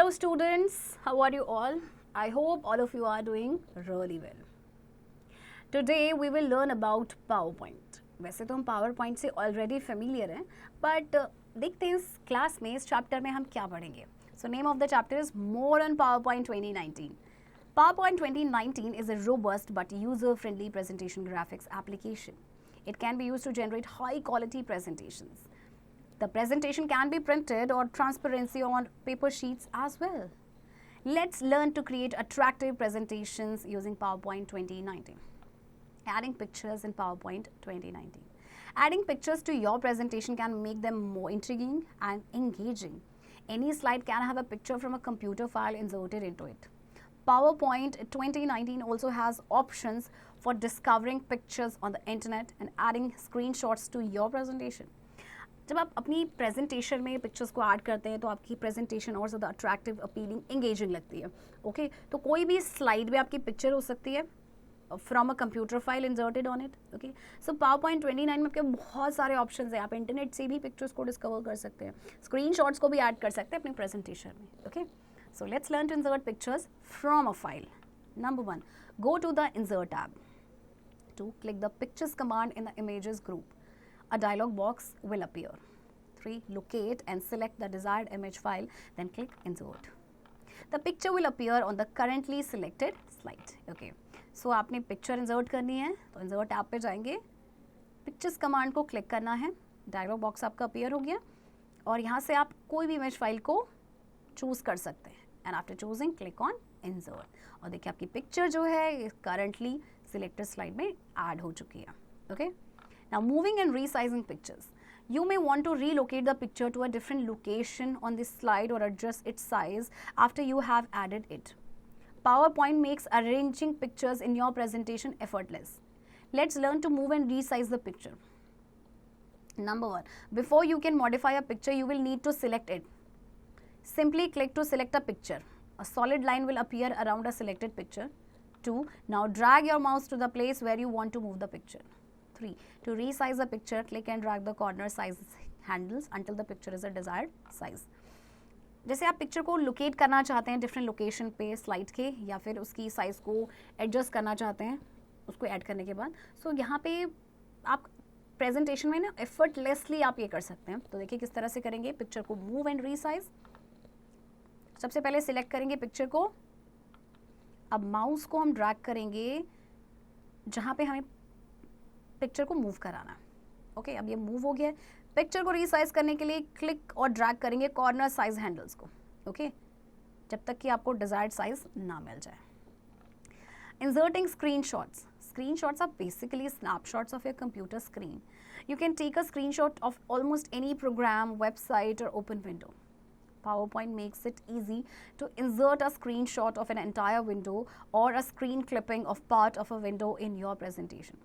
Hello students, how are you all? I hope all of you are doing really well. Today we will learn about PowerPoint. वैसे तो हम PowerPoint से already familiar हैं, but देखते हैं इस class में इस चैप्टर में हम क्या पढ़ेंगे. So name of the chapter is More on PowerPoint 2019. PowerPoint 2019 is a robust but user-friendly presentation graphics application. It can be used to generate high-quality presentations. The presentation can be printed or transparency on paper sheets as well. Let's learn to create attractive presentations using PowerPoint 2019. Adding pictures in PowerPoint 2019. Adding pictures to your presentation can make them more intriguing and engaging. Any slide can have a picture from a computer file inserted into it. PowerPoint 2019 also has options for discovering pictures on the internet and adding screenshots to your presentation. जब आप अपनी presentation में pictures को add करते हैं तो आपकी presentation और ज़्यादा अट्रैक्टिव, अपीलिंग, एंगेजिंग लगती है. ओके तो कोई भी स्लाइड में आपकी पिक्चर हो सकती है from a computer file inserted on it. Okay so PowerPoint 29 में आपके बहुत सारे ऑप्शंस हैं. आप इंटरनेट से भी पिक्चर्स को डिस्कवर कर सकते हैं, स्क्रीनशॉट्स को भी ऐड कर सकते हैं अपनी प्रेजेंटेशन में. Okay so let's learn to insert pictures from a file. Number 1, go to the insert tab. 2, click the pictures command in the images group. A dialog box will appear. 3, locate and select the desired image file, then click insert. The picture will appear on the currently selected slide. Okay. So आपने picture insert करनी है तो insert tab पे जाएंगे, pictures command को click करना है, dialog box आपका appear हो गया और यहाँ से आप कोई भी image file को choose कर सकते हैं. And after choosing, click on insert. और देखिए आपकी picture जो है currently selected slide में add हो चुकी है. Okay. Now moving and resizing pictures. You may want to relocate the picture to a different location on this slide or adjust its size after you have added it. PowerPoint makes arranging pictures in your presentation effortless. Let's learn to move and resize the picture. Number 1, before you can modify a picture, you will need to select it. Simply click to select a picture. A solid line will appear around a selected picture. 2, now drag your mouse to the place where you want to move the picture. 3, to resize the picture, click and drag the corner size handles until the picture is a desired size. जैसे आप picture को locate करना चाहते हैं different location पे slide के, या फिर उसकी साइज़ को एडजस्ट करना चाहते हैं उसको ऐड करने के बाद, सो यहाँ पे आप प्रेजेंटेशन में ना एफर्टलेसली आप ये कर सकते हैं. तो देखिए किस तरह से करेंगे. पिक्चर को मूव एंड रीसाइज. सबसे पहले सिलेक्ट करेंगे पिक्चर को. अब माउस को हम ड्रैग करेंगे जहाँ पे हमें पिक्चर को मूव कराना है. ओके अब ये मूव हो गया. पिक्चर को रीसाइज करने के लिए क्लिक और ड्रैग करेंगे कॉर्नर साइज हैंडल्स को. ओके जब तक कि आपको डिजायर्ड साइज ना मिल जाए. Inserting screenshots. Screenshots are basically snapshots of your computer screen. You can take a screenshot of almost any program, website or open window. PowerPoint makes it easy to insert a screenshot of an entire window or a screen clipping of part of a window in your presentation.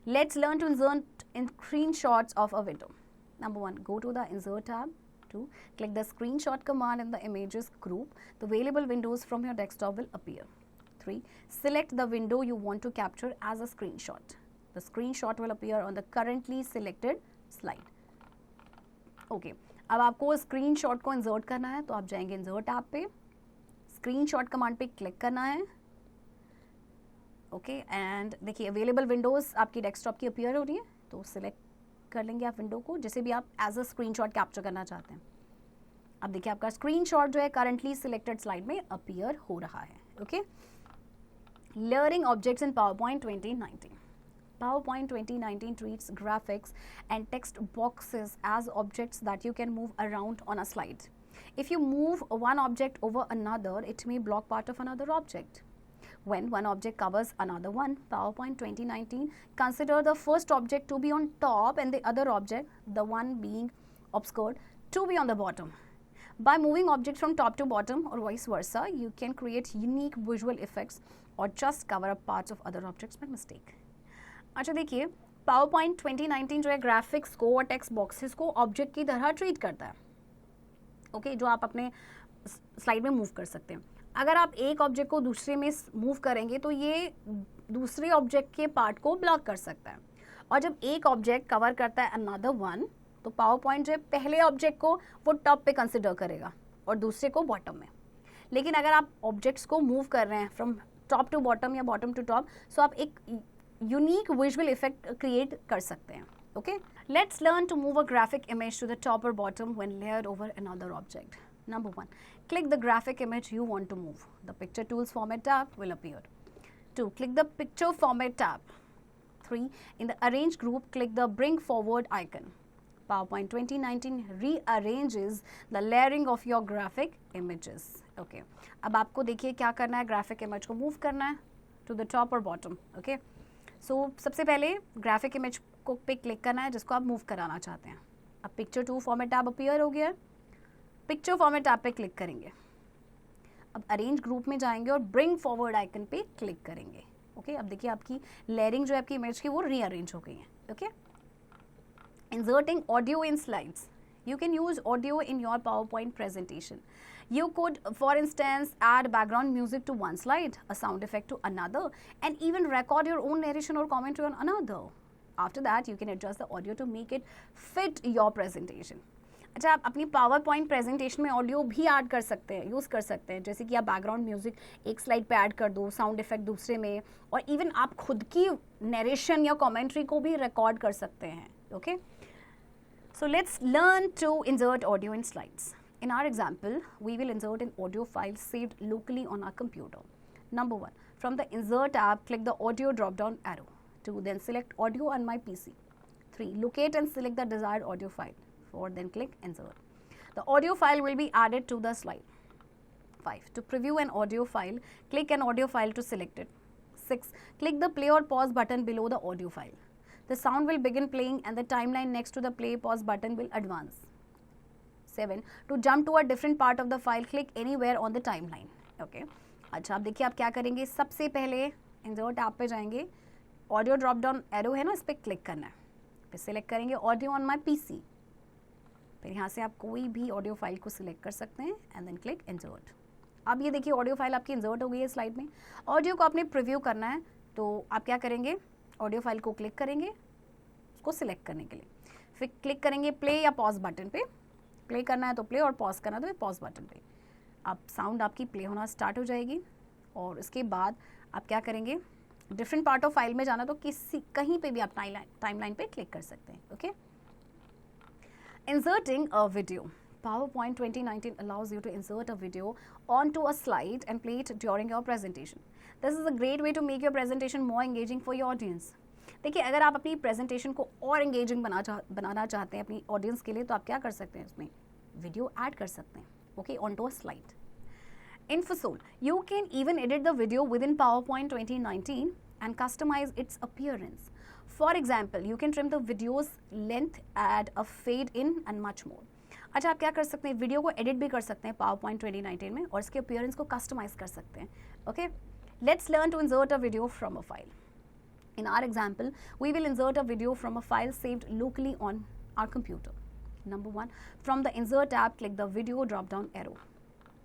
Let's learn to insert in screenshots of a window. Number 1, go to the Insert tab. 2, click the Screenshot command in the Images group. The available windows from your desktop will appear. 3, select the window you want to capture as a screenshot. The screenshot will appear on the currently selected slide. Okay, अब आपको screenshot को insert करना है तो आप जाएंगे insert app पे, screenshot command पे क्लिक करना है. ओके एंड देखिए अवेलेबल विंडोज़ आपकी डेस्कटॉप की अपीयर हो रही है, तो सिलेक्ट कर लेंगे आप विंडो को जैसे भी आप एज अ स्क्रीनशॉट कैप्चर करना चाहते हैं. अब देखिए आपका स्क्रीनशॉट जो है करंटली सिलेक्टेड स्लाइड में अपीयर हो रहा है. Okay learning objects in PowerPoint 2019. PowerPoint 2019 treats graphics and text boxes as objects that you can move around on a slide. If you move one object over another, it may block part of another object. When one object covers another one, PowerPoint 2019 consider the first object to be on top and the other object, the one being obscured, to be on the bottom. By moving objects from top to bottom or vice versa, you can create unique visual effects or just cover up parts of other objects by mistake. अच्छा देखिए PowerPoint 2019 जो है graphics को और text boxes को object की तरह treat करता है. ओके जो आप अपने स्लाइड में मूव कर सकते हैं. अगर आप एक ऑब्जेक्ट को दूसरे में मूव करेंगे तो ये दूसरे ऑब्जेक्ट के पार्ट को ब्लॉक कर सकता है. और जब एक ऑब्जेक्ट कवर करता है अनदर वन तो पावर पॉइंट जो है पहले ऑब्जेक्ट को वो टॉप पे कंसिडर करेगा और दूसरे को बॉटम में. लेकिन अगर आप ऑब्जेक्ट्स को मूव कर रहे हैं फ्रॉम टॉप टू बॉटम या बॉटम टू टॉप, सो आप एक यूनिक विजुअल इफेक्ट क्रिएट कर सकते हैं. Okay, let's learn to move a graphic image to the top or bottom when layered over another object. Number 1, click the graphic image you want to move. The picture tools format tab will appear. 2, click the picture format tab. 3, in the arrange group, click the bring forward icon. PowerPoint 2019 rearranges the layering of your graphic images. Okay, अब आपको देखिए क्या करना है, graphic image को move करना है to the top or bottom. Okay, so सबसे पहले graphic image को पे क्लिक करना है जिसको आप मूव कराना चाहते हैं. अब पिक्चर 2 फॉर्मेट टैब अपीयर हो गया है, पिक्चर फॉर्मेट टैब पे क्लिक करेंगे. अब अरेंज ग्रुप में जाएंगे और ब्रिंग फॉरवर्ड आइकन पे क्लिक करेंगे. ओके, अब देखिए आपकी लेयरिंग जो है आपकी इमेज की वो रीअरेंज हो गई है. Okay, inserting audio in slides. You can use audio in your PowerPoint presentation. You could, for instance, add background music to one slide, a sound effect to another, and even record your own narration or commentary on another. After that, you can adjust the audio to make it fit your presentation. अच्छा, आप अपनी PowerPoint presentation में audio भी add कर सकते हैं, use कर सकते हैं. जैसे कि आप बैकग्राउंड म्यूजिक एक स्लाइड पे ऐड कर दो, साउंड इफेक्ट दूसरे में, और इवन आप खुद की नरेशन या कमेंट्री को भी रिकॉर्ड कर सकते हैं. Okay, so let's learn to insert audio in slides. In our example, we will insert an audio file saved locally on our computer. Number 1, from the insert tab, click the audio drop down arrow. 2, then select audio on my PC. 3, locate and select the desired audio file. 4, then click insert. The audio file will be added to the slide. 5, to preview an audio file, click an audio file to select it. 6, click the play or pause button below the audio file. The sound will begin playing and the timeline next to the play pause button will advance. 7, to jump to a different part of the file, click anywhere on the timeline. Okay. अच्छा, अब देखिए आप क्या करेंगे. सबसे पहले insert app पे जाएंगे, ऑडियो ड्रॉप डाउन एरो है ना, इस पर क्लिक करना है. फिर सिलेक्ट करेंगे ऑडियो ऑन माई पीसी. फिर यहाँ से आप कोई भी ऑडियो फाइल को सिलेक्ट कर सकते हैं एंड देन क्लिक इंसर्ट. अब ये देखिए ऑडियो फाइल आपकी इंसर्ट हो गई है स्लाइड में. ऑडियो को आपने प्रीव्यू करना है तो आप क्या करेंगे, ऑडियो फाइल को क्लिक करेंगे उसको सिलेक्ट करने के लिए. फिर क्लिक करेंगे प्ले या पॉज बटन पे. प्ले करना है तो प्ले और पॉज करना है तो पॉज बटन पे. अब साउंड आपकी प्ले होना स्टार्ट हो जाएगी और उसके बाद आप क्या करेंगे, डिफरेंट पार्ट ऑफ फाइल में जाना तो कहीं पे भी आप टाइमलाइन पे क्लिक कर सकते हैं. Okay, inserting a video. PowerPoint 2019 allows you to insert a video onto a slide and play it during your presentation. This is a great way to make your presentation more engaging for your audience. देखिए, अगर आप अपनी presentation को और engaging बनाना चाहते हैं अपनी audience के लिए, तो आप क्या कर सकते हैं, इसमें वीडियो ऐड कर सकते हैं. Okay, onto a slide. Infosol, you can even edit the video within PowerPoint 2019 and customize its appearance. For example, you can trim the video's length, add a fade in and much more. अच्छा, आप क्या कर सकते हैं, video को edit भी कर सकते हैं PowerPoint 2019 में और इसके अपीयरेंस को कस्टमाइज कर सकते हैं. Okay, let's learn to insert a video from a file. In our example, we will insert a video from a file saved locally on our computer. Number 1, from the insert tab, click the video drop down arrow.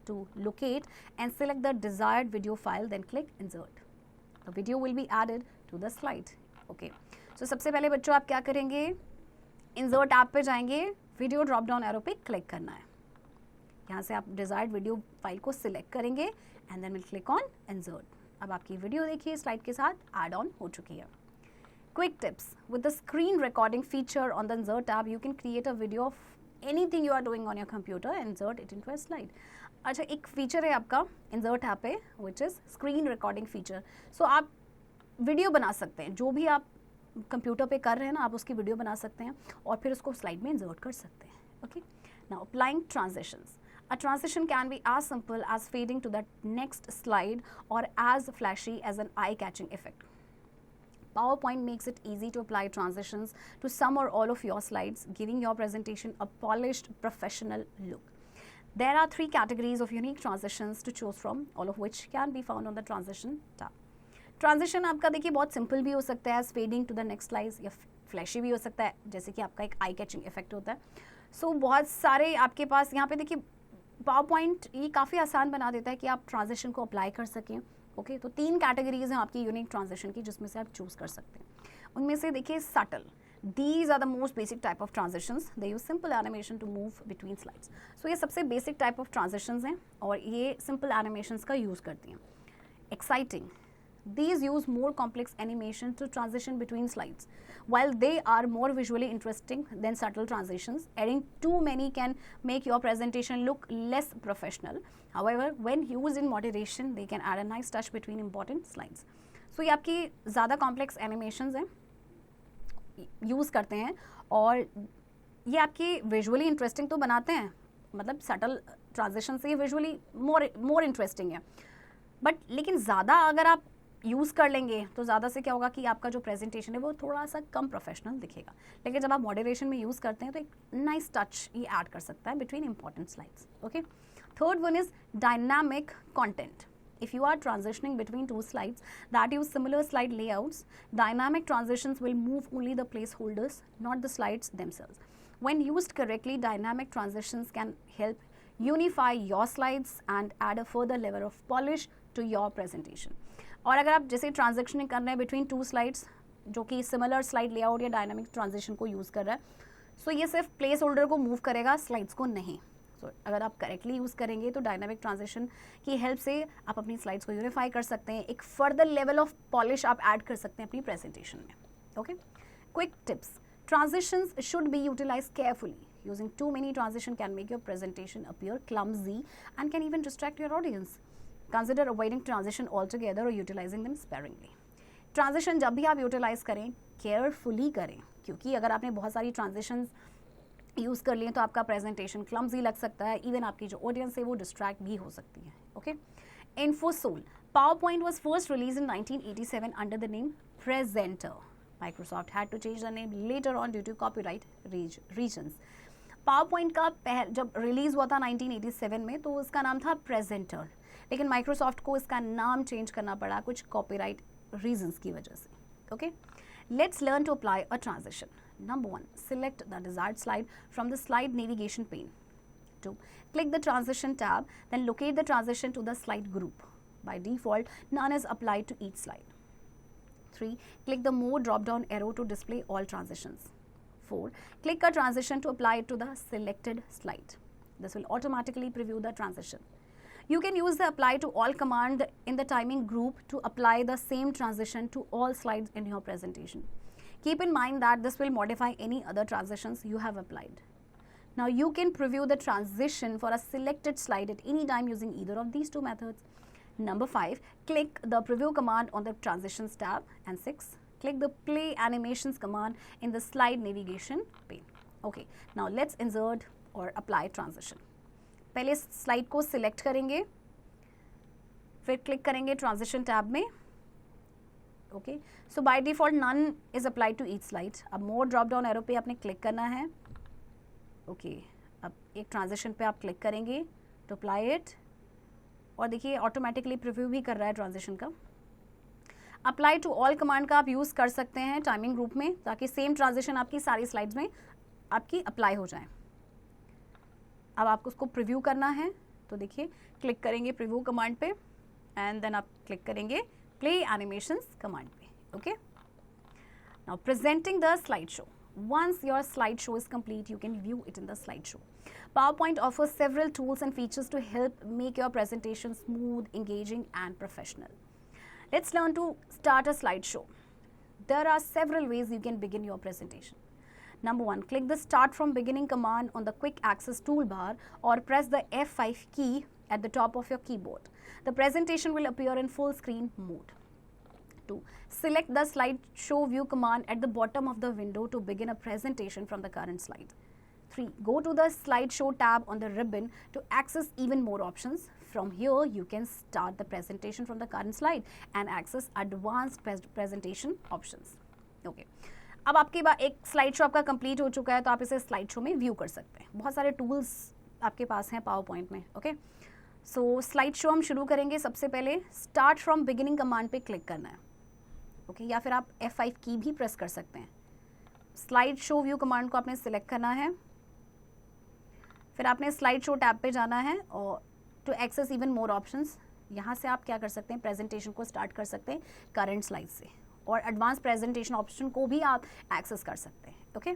To locate and select the desired video file, then click insert. The video will be added to the slide. Okay, so सबसे पहले बच्चों आप क्या करेंगे, insert tab पे जाएंगे, video drop down arrow पे click करना है. यहाँ से आप desired video file को select करेंगे and then we'll click on insert. अब आपकी वीडियो देखिए स्लाइड के साथ ऐड ऑन हो चुकी है. Quick tips. With the screen recording feature on the insert tab, you can create a video of anything you are doing on your computer and insert it into a slide. अच्छा, एक feature है आपका insert app पे which is screen recording feature. So आप video बना सकते हैं, जो भी आप कंप्यूटर पे कर रहे हैं ना, आप उसकी वीडियो बना सकते हैं और फिर उसको स्लाइड में इंसर्ट कर सकते हैं. Okay, now applying transitions. A transition can be as simple as fading to the next slide or as flashy as an eye-catching effect. PowerPoint makes it easy to apply transitions to some or all of your slides, giving your presentation a polished, professional look. There are 3 categories of unique transitions to choose from, all of which can be found on the Transition tab. Transition आपका देखिए बहुत simple भी हो सकता है, fading to the next slide, या flashy भी हो सकता है, जैसे कि आपका एक eye-catching effect होता है. सो बहुत सारे आपके पास यहाँ पे देखिए PowerPoint ये काफ़ी आसान बना देता है कि आप ट्रांजिशन को अप्लाई कर सकें. ओके, तो 3 कैटेगरीज हैं आपकी यूनिक ट्रांजिशन की जिसमें से आप चूज़ कर सकते हैं. उनमें से देखिए subtle. These are the most basic type of transitions. They use simple animation to move between slides. So ये सबसे basic type of transitions हैं और ये simple animations का use करती हैं. Exciting. These use more complex animation to transition between slides. While they are more visually interesting than subtle transitions, adding too many can make your presentation look less professional. However, when used in moderation, they can add a nice touch between important slides. So ये आपकी ज़्यादा complex animations हैं, use करते हैं और ये आपकी visually interesting तो बनाते हैं, मतलब सटल ट्रांजिशन से ये विजुअली मोर इंटरेस्टिंग है, बट लेकिन ज़्यादा अगर आप यूज़ कर लेंगे तो ज़्यादा से क्या होगा कि आपका जो प्रेजेंटेशन है वो थोड़ा सा कम प्रोफेशनल दिखेगा. लेकिन जब आप मॉडरेशन में यूज़ करते हैं तो एक नाइस टच ये ऐड कर सकता है between important slides. Okay, third one is dynamic content. If you are transitioning between two slides that use similar slide layouts, dynamic transitions will move only the placeholders, not the slides themselves. When used correctly, dynamic transitions can help unify your slides and add a further level of polish to your presentation. और अगर आप जैसे transitioning कर रहे हैं between two slides, जो कि similar slide layout या dynamic transition को use कर रहा है, so ये सिर्फ placeholder को move करेगा, slides को नहीं. अगर आप करेक्टली यूज़ करेंगे तो डायनामिक ट्रांजिशन की हेल्प से आप अपनी स्लाइड्स को यूनिफाई कर सकते हैं, एक फर्दर लेवल ऑफ पॉलिश आप ऐड कर सकते हैं अपनी प्रेजेंटेशन में. Okay, quick tips. Transitions should be utilise carefully. Using too many transition can make your presentation appear clumsy and can even distract your audience. Consider avoiding transition altogether or utilising them sparingly. Transition जब भी आप utilise करें carefully करें, क्योंकि अगर आपने बहुत सारी ट्रांजिशन यूज़ कर लिए तो आपका प्रेजेंटेशन क्लमजी लग सकता है, इवन आपकी जो ऑडियंस है वो डिस्ट्रैक्ट भी हो सकती है. Okay, इन्फोसोल. PowerPoint was first released in 1987 under the name Presenter. Microsoft had to change the name later on due to copyright reasons. PowerPoint का जब रिलीज हुआ था 1987 में तो उसका नाम था Presenter, लेकिन माइक्रोसॉफ्ट को इसका नाम चेंज करना पड़ा कुछ कॉपीराइट रीजंस की वजह से. Okay, let's learn to apply a transition. Number 1, select the desired slide from the slide navigation pane. 2, click the transition tab, then locate the transition to the slide group. By default, none is applied to each slide. 3, click the more drop-down arrow to display all transitions. 4, click a transition to apply it to the selected slide. This will automatically preview the transition. You can use the apply to all command in the timing group to apply the same transition to all slides in your presentation. Keep in mind that this will modify any other transitions you have applied. Now you can preview the transition for a selected slide at any time using either of these two methods. Number 5, click the preview command on the transitions tab. And 6, click the play animations command in the slide navigation pane. Okay, now let's insert or apply transition. पहले slide को select करेंगे, फिर click करेंगे transition tab में. Okay, so by default none is applied to each slide. अब more drop down arrow पे आपने click करना है. ओके, अब एक ट्रांजिशन पे आप क्लिक करेंगे टू अप्लाई इट और देखिए ऑटोमेटिकली प्रीव्यू भी कर रहा है ट्रांजिशन का. अप्लाई टू ऑल कमांड का आप यूज़ कर सकते हैं टाइमिंग ग्रुप में ताकि सेम ट्रांजिशन आपकी सारी स्लाइड्स में आपकी अप्लाई हो जाए. अब आपको उसको प्रीव्यू करना है तो देखिए क्लिक करेंगे प्रीव्यू कमांड पे एंड देन आप क्लिक करेंगे प्ले एनिमेशंस कमांड पे. Okay, now presenting the slide show. Once your slideshow is complete, you can view it in the slideshow. PowerPoint offers several tools and features to help make your presentation smooth, engaging, and professional. Let's learn to start a slideshow. There are several ways you can begin your presentation. Number 1, click the Start from Beginning command on the Quick Access toolbar or press the F5 key at the top of your keyboard. The presentation will appear in full screen mode. 2, select the Slideshow View command at the bottom of the window to begin a presentation from the current slide. 3, go to the Slideshow tab on the ribbon to access even more options. From here, you can start the presentation from the current slide and access advanced presentation options. Okay. अब आपके पास एक slide show आपका complete हो चुका है तो आप इसे स्लाइड शो में व्यू कर सकते हैं. बहुत सारे टूल्स आपके पास हैं पावरपॉइंट में. ओके, सो स्लाइड शो हम शुरू करेंगे. सबसे पहले स्टार्ट फ्रॉम बिगिनिंग कमांड पे क्लिक करना है. ओके, या फिर आप F5 की भी प्रेस कर सकते हैं. स्लाइड शो व्यू कमांड को आपने सिलेक्ट करना है, फिर आपने स्लाइड शो टैब पे जाना है और to access even more options यहाँ से आप क्या कर सकते हैं, प्रेजेंटेशन को स्टार्ट कर सकते हैं करंट स्लाइड से और एडवांस प्रेजेंटेशन ऑप्शन को भी आप एक्सेस कर सकते हैं. Okay,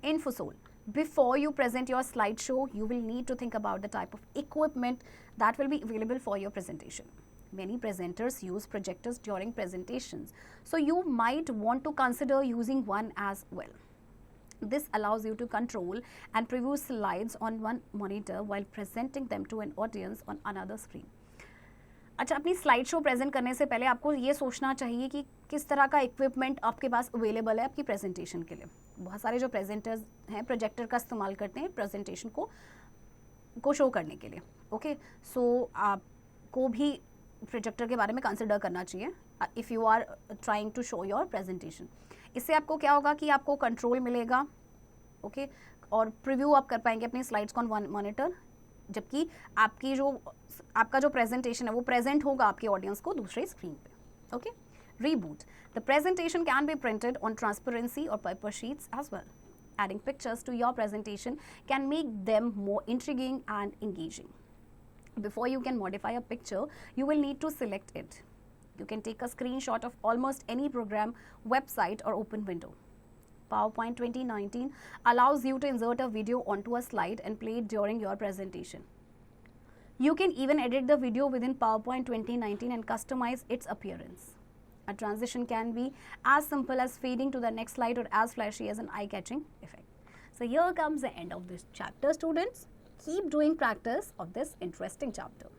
Infosol. Before you present your slideshow, you will need to think about the type of equipment that will be available for your presentation. Many presenters use projectors during presentations, so you might want to consider using one as well. This allows you to control and preview slides on one monitor while presenting them to an audience on another screen. अच्छा, अपनी slide show present करने से पहले आपको ये सोचना चाहिए कि किस तरह का इक्विपमेंट आपके पास अवेलेबल है आपकी प्रेजेंटेशन के लिए. बहुत सारे जो प्रेजेंटर्स हैं प्रोजेक्टर का इस्तेमाल करते हैं प्रेजेंटेशन को शो करने के लिए. ओके, सो आपको भी प्रोजेक्टर के बारे में कंसिडर करना चाहिए if you are trying to show your presentation. इससे आपको क्या होगा कि आपको कंट्रोल मिलेगा. ओके, और प्रीव्यू आप कर पाएंगे अपनी स्लाइड्स को ऑन वन मॉनिटर, जबकि आपका जो प्रेजेंटेशन है वो प्रेजेंट होगा आपके ऑडियंस को दूसरे स्क्रीन पे. Okay, reboot. The presentation can be printed on transparency और paper sheets as well. Adding pictures to your presentation can make them more intriguing and engaging. Before you can modify a picture, you will need to select it. You can take a screenshot of almost any program, website, or open window. PowerPoint 2019 allows you to insert a video onto a slide and play it during your presentation. You can even edit the video within PowerPoint 2019 and customize its appearance. A transition can be as simple as fading to the next slide or as flashy as an eye-catching effect. So here comes the end of this chapter, students. Keep doing practice of this interesting chapter.